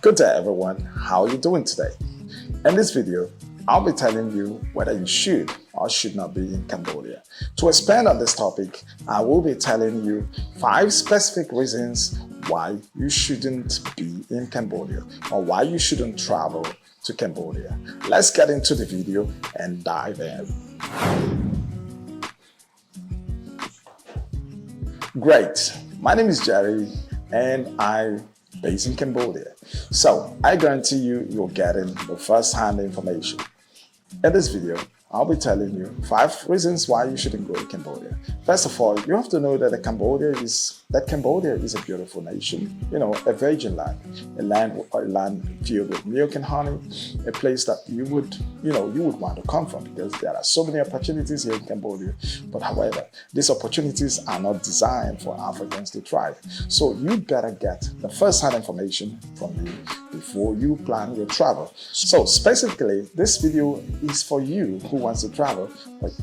Good day everyone, how are you doing today? In this video, I'll be telling you whether you should or should not be in Cambodia. To expand on this topic, I will be telling you 5 specific reasons why you shouldn't be in Cambodia or why you shouldn't travel to Cambodia. Let's get into the video and dive in. Great, my name is Jerry and I'm based in Cambodia. So I guarantee you're getting the first-hand information. In this video, I'll be telling you 5 reasons why you shouldn't go to Cambodia. First of all, you have to know that Cambodia is a beautiful nation, a virgin land, a land filled with milk and honey, a place that you would want to come from because there are so many opportunities here in Cambodia. But however, these opportunities are not designed for Africans to thrive. So you better get the first-hand information from me before you plan your travel. So specifically, this video is for you who wants to travel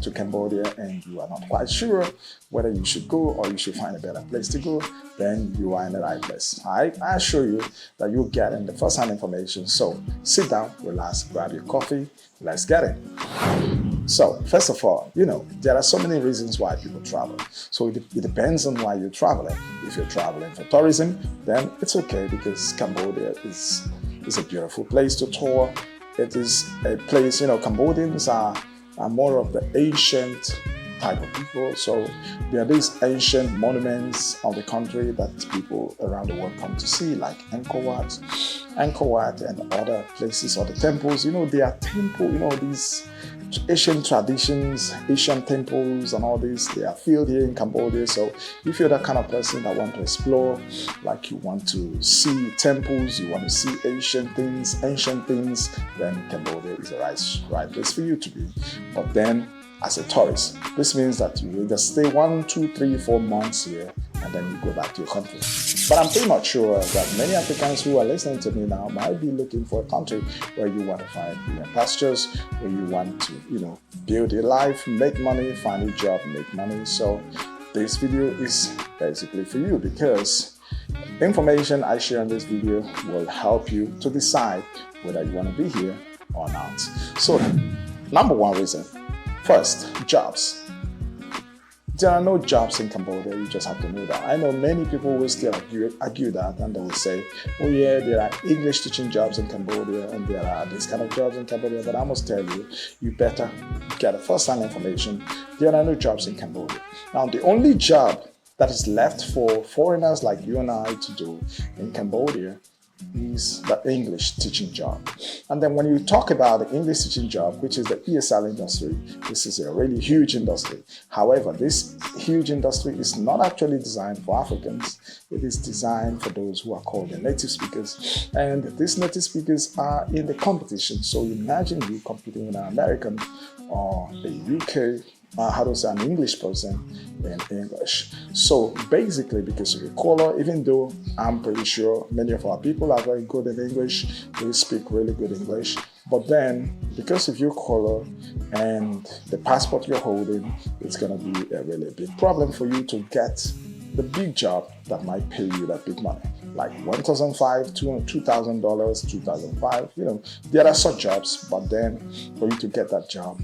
to Cambodia and you are not quite sure whether you should go or you should find a better place to go. Then you are in the right place. I assure you that you're getting the first-hand information. So sit down, relax, grab your coffee, let's get it. So first of all, there are so many reasons why people travel. So it depends on why you're traveling. If you're traveling for tourism, then it's okay because Cambodia is a beautiful place to tour. It is a place, Cambodians are more of the ancient type of people. So there are these ancient monuments of the country that people around the world come to see, like Angkor Wat and other places, or the temples. They are these Asian traditions, Asian temples and all this, they are filled here in Cambodia. So if you're that kind of person that want to explore, like you want to see temples, you want to see ancient things, then Cambodia is the right place for you to be. But then as a tourist, this means that you either stay 1, 2, 3, 4 months here and then you go back to your country. But I'm pretty much sure that many Africans who are listening to me now might be looking for a country where you want to find greener pastures, where you want to, build your life, make money, find a job, make money. So this video is basically for you because information I share in this video will help you to decide whether you want to be here or not. So number 1 reason. First, jobs. There are no jobs in Cambodia, you just have to know that. I know many people will still argue that, and they will say, oh yeah, there are English teaching jobs in Cambodia and there are these kind of jobs in Cambodia, but I must tell you, you better get a first-hand information. There are no jobs in Cambodia. Now, the only job that is left for foreigners like you and I to do in Cambodia is the English teaching job. And then when you talk about the English teaching job, which is the ESL industry, this is a really huge industry. However, this huge industry is not actually designed for Africans. It is designed for those who are called the native speakers. And these native speakers are in the competition. So imagine you competing with an American or a UK an English person in English. So basically, because of your color, even though I'm pretty sure many of our people are very good in English, they speak really good English, but then because of your color and the passport you're holding, it's going to be a really big problem for you to get the big job that might pay you that big money, like $1,500 to $2,000, $2,500. There are such jobs, but then for you to get that job,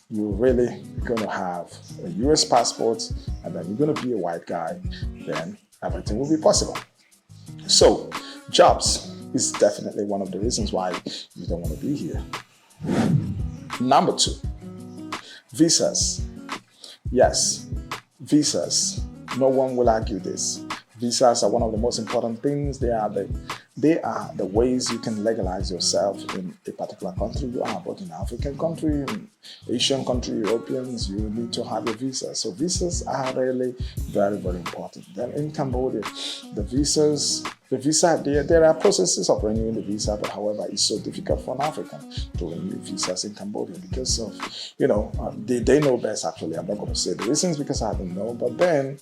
you're really going to have a US passport and then you're going to be a white guy, then everything will be possible. So jobs is definitely one of the reasons why you don't want to be here. Number 2, visas. Yes, visas. No one will argue this. Visas are one of the most important things. They are the ways you can legalize yourself in a particular country you are, but in an African country, in Asian country, Europeans, you need to have a visa. So visas are really very, very important. Then in Cambodia, the visa, there are processes of renewing the visa, but however, it's so difficult for an African to renew visas in Cambodia because of, they know best actually. I'm not going to say the reasons because I don't know, but then,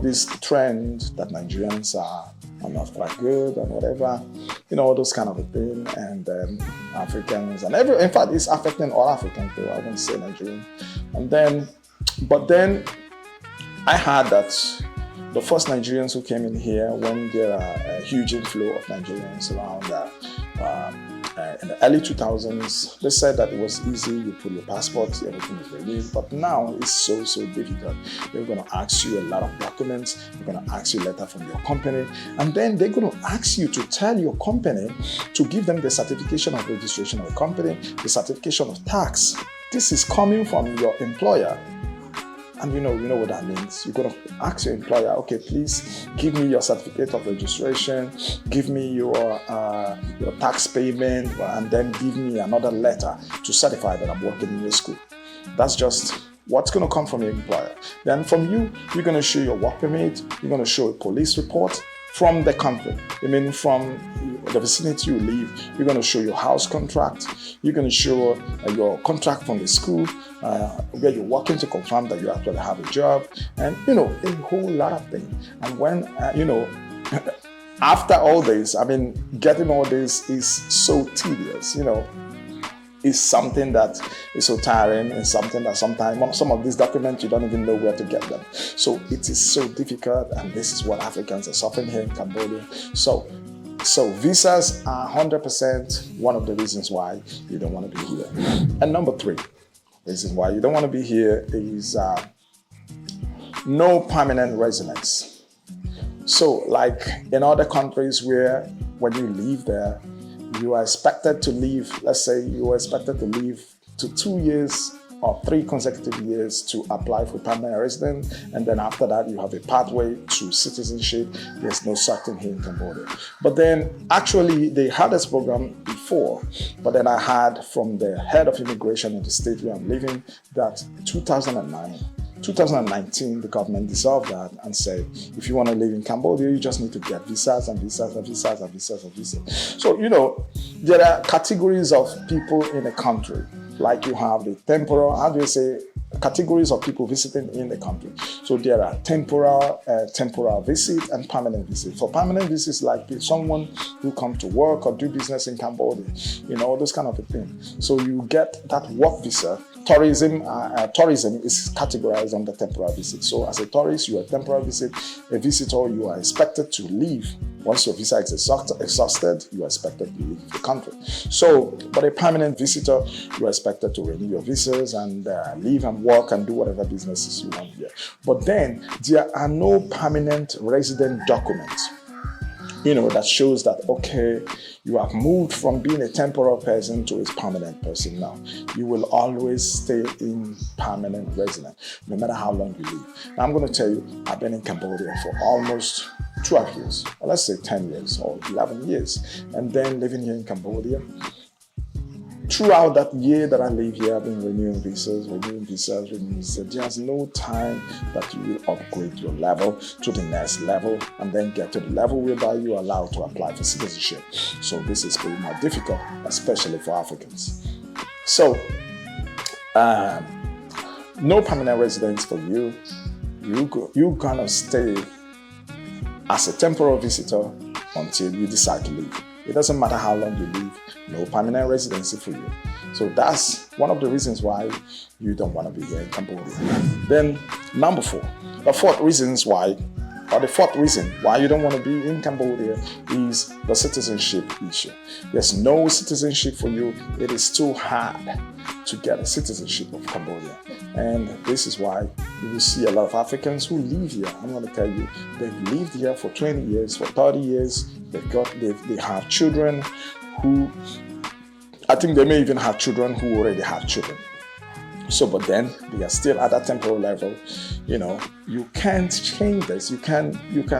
this trend that Nigerians are not quite good and whatever, those kind of a thing, and then Africans and in fact, it's affecting all Africans though, I won't say Nigerian. But then I heard that the first Nigerians who came in here, when there are a huge inflow of Nigerians around in the early 2000s, they said that it was easy, you put your passport, everything is renewed, but now it's so difficult. They're going to ask you a lot of documents, they're going to ask you a letter from your company, and then they're going to ask you to tell your company to give them the certification of registration of the company, the certification of tax. This is coming from your employer. And you know what that means. You're going to ask your employer, okay, please give me your certificate of registration, give me your tax payment, and then give me another letter to certify that I'm working in your school. That's just what's going to come from your employer. Then from you, you're going to show your work permit, you're going to show a police report from the country. I mean, from the vicinity you live, you're going to show your house contract, you're going to show your contract from the school, where you're working to confirm that you actually have a job, and a whole lot of things. And when after all this, I mean, getting all this is so tedious, is something that is so tiring, and something that sometimes some of these documents you don't even know where to get them. So it is so difficult, and this is what Africans are suffering here in Cambodia. So visas are 100% one of the reasons why you don't want to be here. And number 3 reason why you don't want to be here is no permanent residence. So like in other countries where when you leave there, you are expected to leave, let's say you are expected to leave to 2 years or 3 consecutive years to apply for permanent residence, and then after that you have a pathway to citizenship. There's no such thing here in Cambodia. But then actually they had this program before, but then I heard from the head of immigration in the state where I'm living that 2019, the government dissolved that and said, if you want to live in Cambodia, you just need to get visas and visas and visas and visas and visas. So, there are categories of people in a country. Like you have the temporal, categories of people visiting in the country. So there are temporal visit and permanent visit. For permanent visits, like someone who comes to work or do business in Cambodia, those kind of a thing. So you get that work visa. Tourism is categorized under temporal visit. So as a tourist, you are a temporal visit. A visitor, you are expected to leave. Once your visa is exhausted, you are expected to leave the country. So, but a permanent visitor, you are expected to renew your visas and live and work and do whatever businesses you want here. But then there are no permanent resident documents, that shows that, okay, you have moved from being a temporal person to a permanent person now. You will always stay in permanent resident, no matter how long you live. Now, I'm going to tell you, I've been in Cambodia for almost 12 years, or let's say 10 years or 11 years, and then living here in Cambodia. Throughout that year that I live here, I've been renewing visas. There's no time that you will upgrade your level to the next level and then get to the level whereby you are allowed to apply for citizenship. So this is pretty more difficult, especially for Africans. So, no permanent residence for you. You're gonna stay as a temporary visitor until you decide to leave. It doesn't matter how long you live, no permanent residency for you. So that's one of the reasons why you don't want to be here in Cambodia. Then number 4, the fourth reason why you don't want to be in Cambodia is the citizenship issue. There's no citizenship for you. It is too hard to get a citizenship of Cambodia. And this is why you will see a lot of Africans who live here. I'm going to tell you, they've lived here for 20 years, for 30 years. They have children who, I think they may even have children who already have children. So, but then they are still at that temporal level. You can't change this. You can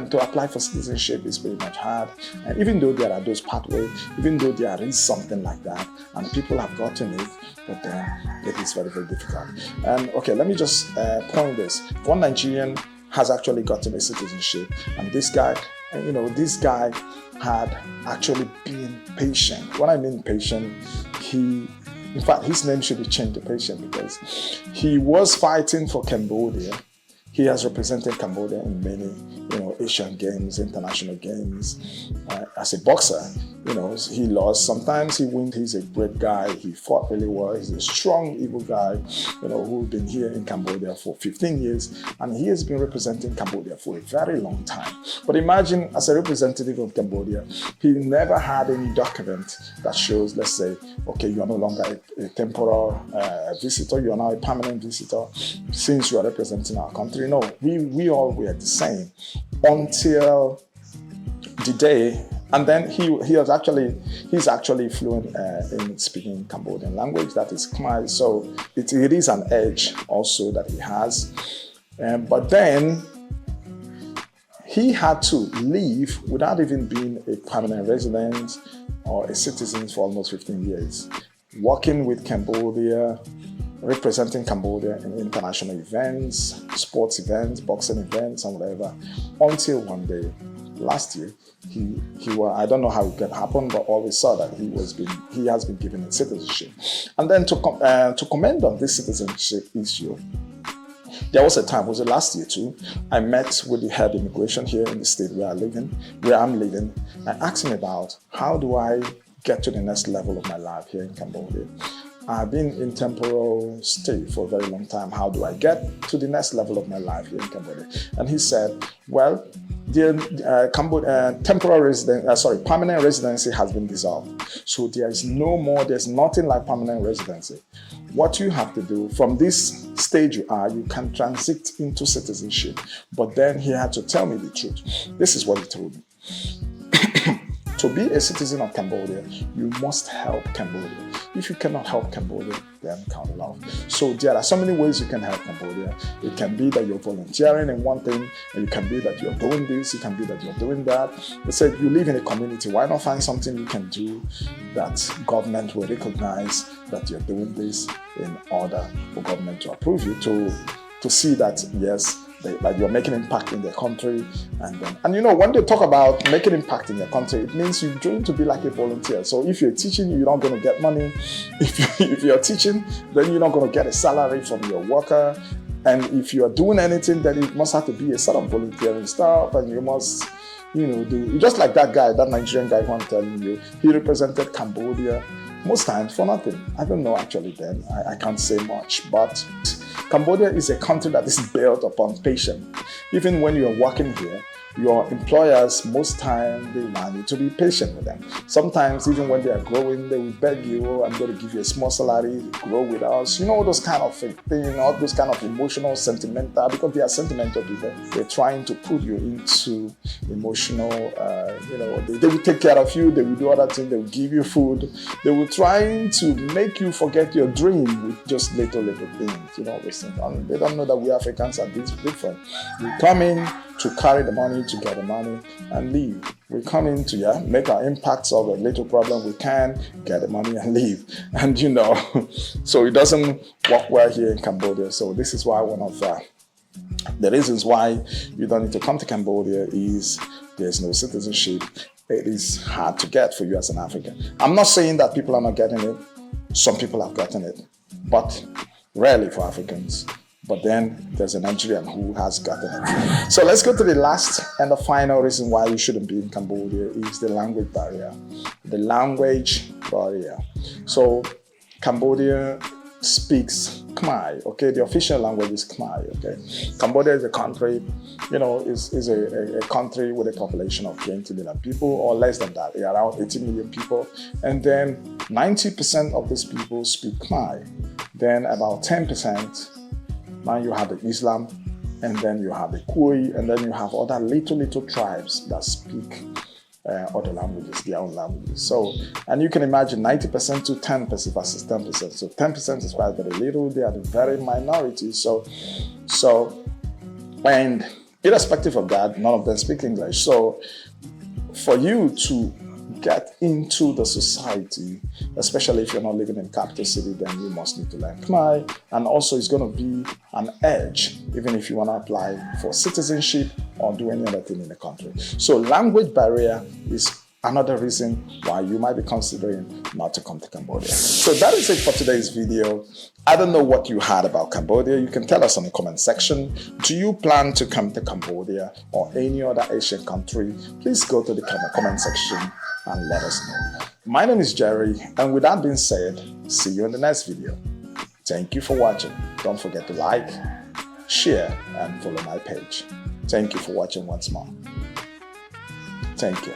to apply for citizenship is pretty much hard. And even though there are those pathways, even though there is something like that, and people have gotten it, but then it is very, very difficult. And okay, let me just point this. One Nigerian has actually gotten a citizenship, and this guy had actually been patient. When I mean patient, in fact, his name should be changed to patient because he was fighting for Cambodia. He has represented Cambodia in many, Asian games, international games. As a boxer, he lost. Sometimes he wins. He's a great guy. He fought really well. He's a strong, evil guy, who's been here in Cambodia for 15 years. And he has been representing Cambodia for a very long time. But imagine, as a representative of Cambodia, he never had any document that shows, let's say, okay, you are no longer a temporal visitor. You are now a permanent visitor since you are representing our country. No, we all were the same until the day. And then he's actually fluent in speaking Cambodian language, that is Khmer. So it is an edge also that he has. But then he had to leave without even being a permanent resident or a citizen for almost 15 years, working with Cambodia, representing Cambodia in international events, sports events, boxing events, and whatever, until one day last year, he I don't know how it could happen, but always saw that he has been given a citizenship. And then to comment on this citizenship issue, there was a time, was it last year too, I met with the head immigration here in the state where I'm living. I asked him about how do I get to the next level of my life here in Cambodia. I've been in temporal stay for a very long time. How do I get to the next level of my life here in Cambodia? And he said, well, the permanent residency has been dissolved. So there's nothing like permanent residency. What you have to do from this stage you can transit into citizenship. But then he had to tell me the truth. This is what he told me. To be a citizen of Cambodia, you must help Cambodia. If you cannot help Cambodia, then count it off. So there are so many ways you can help Cambodia. It can be that you're volunteering in one thing, and it can be that you're doing this, it can be that you're doing that. They said you live in a community, why not find something you can do that government will recognize that you're doing this in order for government to approve you, to see that, yes, that you're making impact in their country. And when they talk about making impact in your country, it means you're going to be like a volunteer. So if you're teaching, you're not going to get money. If you're teaching, then you're not going to get a salary from your worker. And if you're doing anything, then it must have to be a sort of volunteering stuff, and you must, do just like that Nigerian guy who I'm telling you. He represented Cambodia most times for nothing. I don't know actually then. I can't say much, but Cambodia is a country that is built upon patience. Even when you're working here, your employers, most time, they want you to be patient with them. Sometimes, even when they are growing, they will beg you, oh, I'm going to give you a small salary, grow with us. Those kind of things, all those kind of emotional, sentimental, because they are sentimental people. They're trying to put you into emotional, they will take care of you, they will do other things, they will give you food. They will try to make you forget your dream with just little things, those things. And they don't know that we Africans are this different. We come in to carry the money, to get the money, and leave. We come in to make our impacts of a little problem we can, get the money and leave. And so it doesn't work well here in Cambodia. So this is why one of the reasons why you don't need to come to Cambodia is there's no citizenship. It is hard to get for you as an African. I'm not saying that people are not getting it. Some people have gotten it, but rarely for Africans. But then there's a Nigerian who has gotten it. So let's go to the last and the final reason why you shouldn't be in Cambodia is the language barrier. The language barrier. So Cambodia speaks Khmer, okay? The official language is Khmer, okay? Cambodia is a country, is a country with a population of 20 million people or less than that, around 80 million people. And then 90% of these people speak Khmer. Then about 10%, now you have the Islam, and then you have the Kui, and then you have other little tribes that speak other languages, their own languages. So, and you can imagine 90% to 10% versus 10%. So 10% is quite very little. They are the very minority. So, and irrespective of that, none of them speak English. So for you to get into the society, especially if you're not living in capital city, then you must need to learn Khmer. And also it's going to be an edge, even if you want to apply for citizenship or do any other thing in the country. So language barrier is another reason why you might be considering not to come to Cambodia. So that is it for today's video. I don't know what you heard about Cambodia. You can tell us in the comment section. Do you plan to come to Cambodia or any other Asian country? Please go to the comment section and let us know. My name is Jerry, and with that being said, see you in the next video. Thank you for watching. Don't forget to like, share, and follow my page. Thank you for watching once more. Thank you.